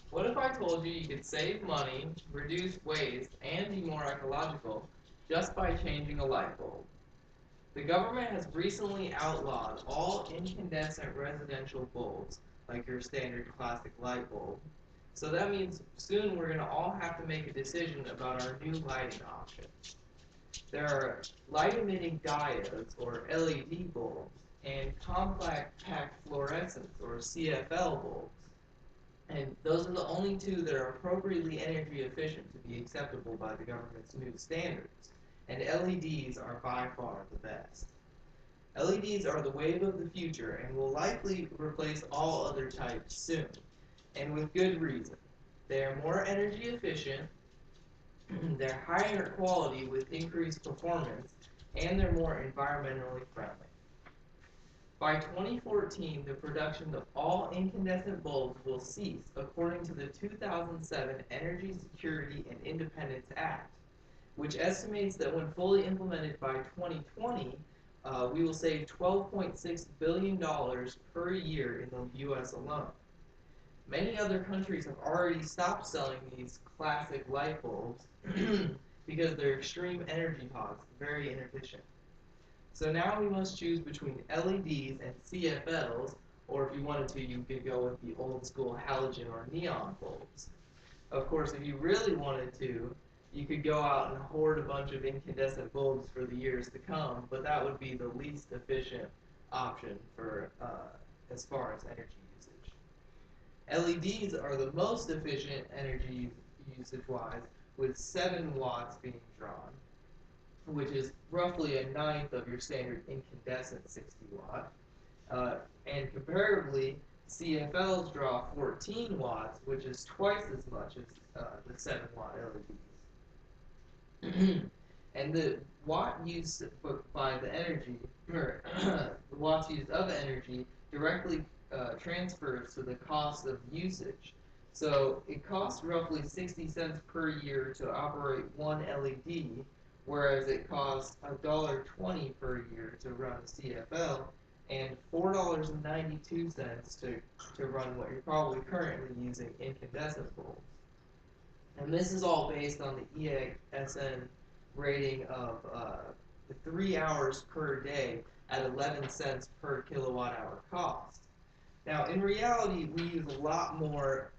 What if I told you you could save money, reduce waste, and be more ecological just by changing a light bulb? The government has recently outlawed all incandescent residential bulbs, like your standard classic light bulb. So that means soon we're going to all have to make a decision about our new lighting options. There are light-emitting diodes, or LED bulbs, and compact fluorescents, or CFL bulbs. And those are the only two that are appropriately energy efficient to be acceptable by the government's new standards. And LEDs are by far the best. LEDs are the wave of the future and will likely replace all other types soon, and with good reason. They are more energy efficient, they're higher quality with increased performance, and they're more environmentally friendly. By 2014, the production of all incandescent bulbs will cease, according to the 2007 Energy Security and Independence Act, which estimates that when fully implemented by 2020, we will save $12.6 billion per year in the US alone. Many other countries have already stopped selling these classic light bulbs because they're extreme energy hogs, very inefficient. So now we must choose between LEDs and CFLs, or if you wanted to, you could go with the old school halogen or neon bulbs. Of course, if you really wanted to, you could go out and hoard a bunch of incandescent bulbs for the years to come, but that would be the least efficient option for as far as energy usage. LEDs are the most efficient energy usage-wise, with 7 watts being drawn, which is roughly a ninth of your standard incandescent 60 watt. And comparably, CFLs draw 14 watts, which is twice as much as the 7 watt LEDs. And the watt used by the energy, or the watts used of energy, directly transfers to the cost of usage. So it costs roughly 60 cents per year to operate one LED, whereas it costs $1.20 per year to run a CFL and $4.92 to run what you're probably currently using, incandescent bulbs. And this is all based on the EASN rating of 3 hours per day at 11 cents per kilowatt hour cost. Now, in reality, we use a lot more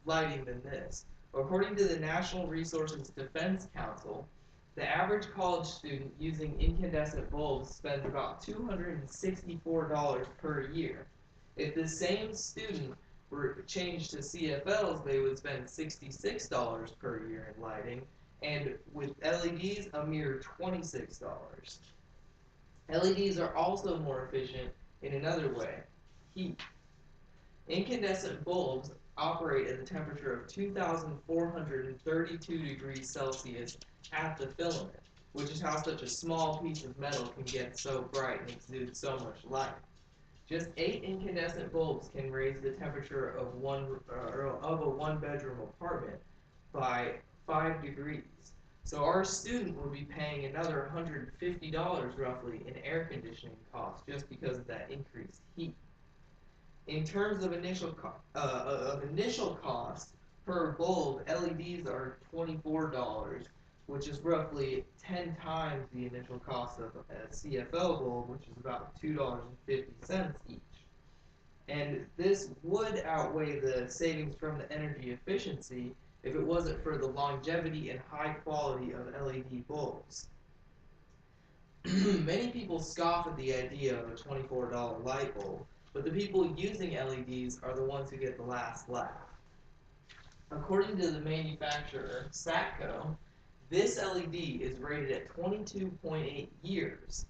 lighting than this. According to the National Resources Defense Council, the average college student using incandescent bulbs spends about $264 per year. If the same student were changed to CFLs, they would spend $66 per year in lighting, and with LEDs, a mere $26. LEDs are also more efficient in another way: heat. Incandescent bulbs operate at a temperature of 2,432 degrees Celsius at the filament, which is how such a small piece of metal can get so bright and exude so much light. Just 8 incandescent bulbs can raise the temperature of a one-bedroom apartment by 5 degrees. So our student would be paying another $150 roughly in air conditioning costs just because of that increased heat. In terms of initial cost per bulb, LEDs are $24, which is roughly 10 times the initial cost of a CFL bulb, which is about $2.50 each. And this would outweigh the savings from the energy efficiency if it wasn't for the longevity and high quality of LED bulbs. Many people scoff at the idea of a $24 light bulb, but the people using LEDs are the ones who get the last laugh. According to the manufacturer, Satco, this LED is rated at 22.8 years,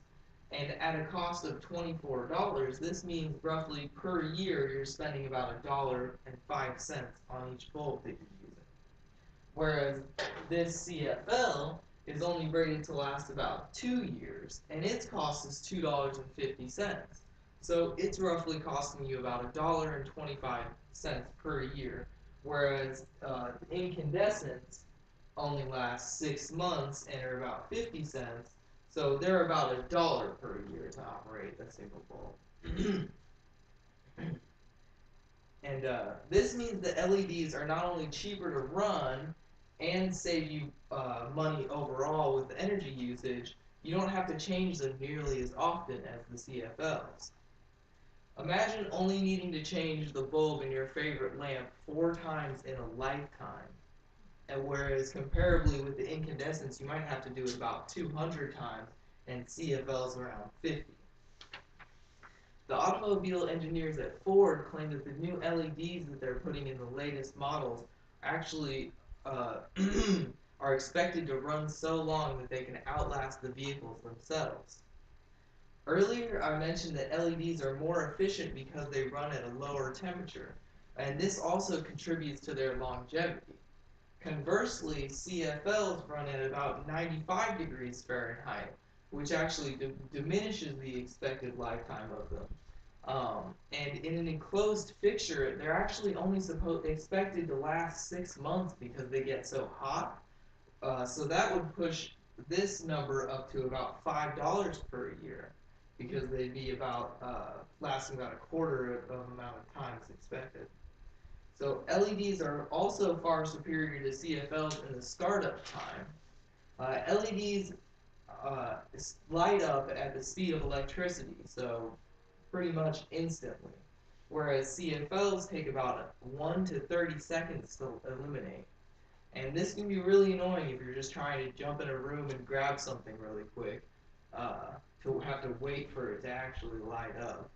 and at a cost of $24, this means roughly per year you're spending about $1.05 on each bulb that you're using. Whereas this CFL is only rated to last about 2 years, and its cost is $2.50. So it's roughly costing you about $1.25 per year, whereas incandescents only last 6 months and are about 50 cents, so they're about $1 per year to operate a single bulb. And this means that LEDs are not only cheaper to run and save you money overall with the energy usage, you don't have to change them nearly as often as the CFLs. Imagine only needing to change the bulb in your favorite lamp 4 times in a lifetime, and whereas comparably with the incandescents, you might have to do it about 200 times, and CFLs around 50. The automobile engineers at Ford claim that the new LEDs that they're putting in the latest models actually are expected to run so long that they can outlast the vehicles themselves. Earlier, I mentioned that LEDs are more efficient because they run at a lower temperature, and this also contributes to their longevity. Conversely, CFLs run at about 95 degrees Fahrenheit, which actually diminishes the expected lifetime of them. And in an enclosed fixture, they're actually only expected to last 6 months because they get so hot. So that would push this number up to about $5 per year because they'd be about lasting about a quarter of the amount of time it's expected. So LEDs are also far superior to CFLs in the startup time. LEDs light up at the speed of electricity, so pretty much instantly, whereas CFLs take about 1 to 30 seconds to illuminate. And this can be really annoying if you're just trying to jump in a room and grab something really quick, to have to wait for it to actually light up.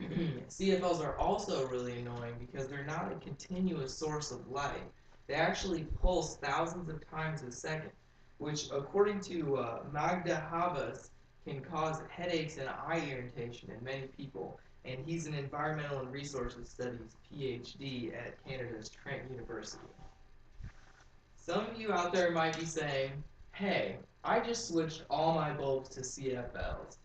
CFLs are also really annoying because they're not a continuous source of light. They actually pulse thousands of times a second, which, according to Magda Havas, can cause headaches and eye irritation in many people. And he's an environmental and resources studies PhD at Canada's Trent University. Some of you out there might be saying, hey, I just switched all my bulbs to CFLs.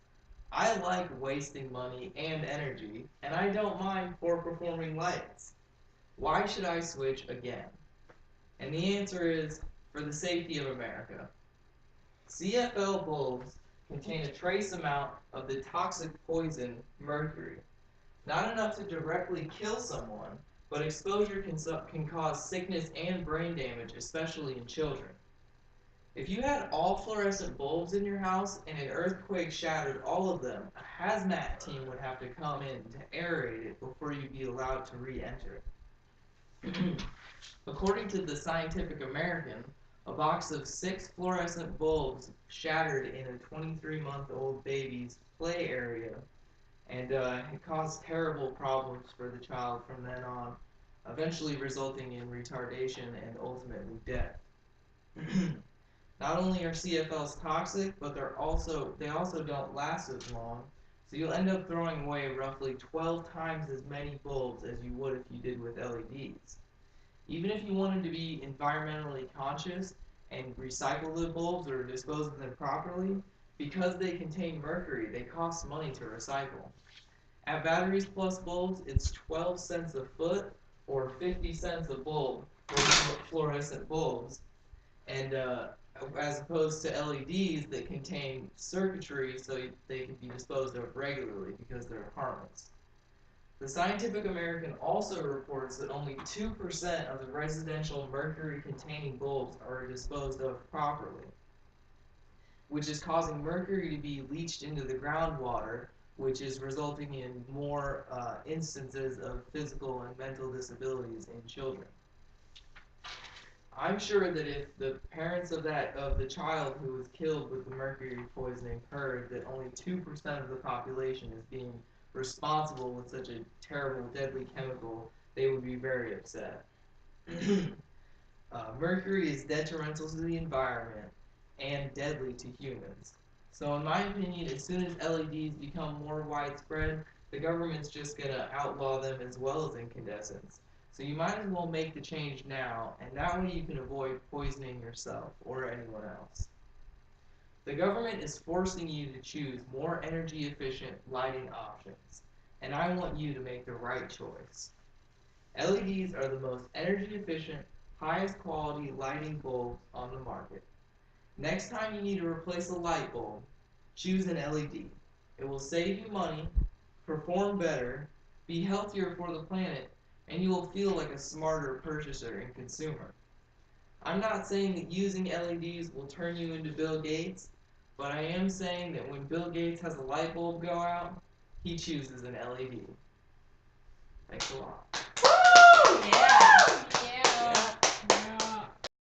I like wasting money and energy, and I don't mind poor performing lights. Why should I switch again? And the answer is, for the safety of America. CFL bulbs contain a trace amount of the toxic poison mercury. Not enough to directly kill someone, but exposure can cause sickness and brain damage, especially in children. If you had all fluorescent bulbs in your house and an earthquake shattered all of them, a hazmat team would have to come in to aerate it before you'd be allowed to re-enter. According to the Scientific American, a box of 6 fluorescent bulbs shattered in a 23-month-old baby's play area, and it caused terrible problems for the child from then on, eventually resulting in retardation and ultimately death. Not only are CFLs toxic, but they also don't last as long, so you'll end up throwing away roughly 12 times as many bulbs as you would if you did with LEDs. Even if you wanted to be environmentally conscious and recycle the bulbs or dispose of them properly, because they contain mercury, they cost money to recycle. At Batteries Plus Bulbs, it's 12 cents a foot or 50 cents a bulb for fluorescent bulbs, and as opposed to LEDs that contain circuitry so they can be disposed of regularly because they're harmless. The Scientific American also reports that only 2% of the residential mercury-containing bulbs are disposed of properly, which is causing mercury to be leached into the groundwater, which is resulting in more instances of physical and mental disabilities in children. I'm sure that if the parents of the child who was killed with the mercury poisoning heard that only 2% of the population is being responsible with such a terrible, deadly chemical, they would be very upset. Mercury is detrimental to the environment and deadly to humans. So in my opinion, as soon as LEDs become more widespread, the government's just going to outlaw them as well as incandescents. So you might as well make the change now, and that way you can avoid poisoning yourself or anyone else. The government is forcing you to choose more energy efficient lighting options, and I want you to make the right choice. LEDs are the most energy efficient, highest quality lighting bulbs on the market. Next time you need to replace a light bulb, choose an LED. It will save you money, perform better, be healthier for the planet, and you will feel like a smarter purchaser and consumer. I'm not saying that using LEDs will turn you into Bill Gates, but I am saying that when Bill Gates has a light bulb go out, he chooses an LED. Thanks a lot. Woo! Yeah.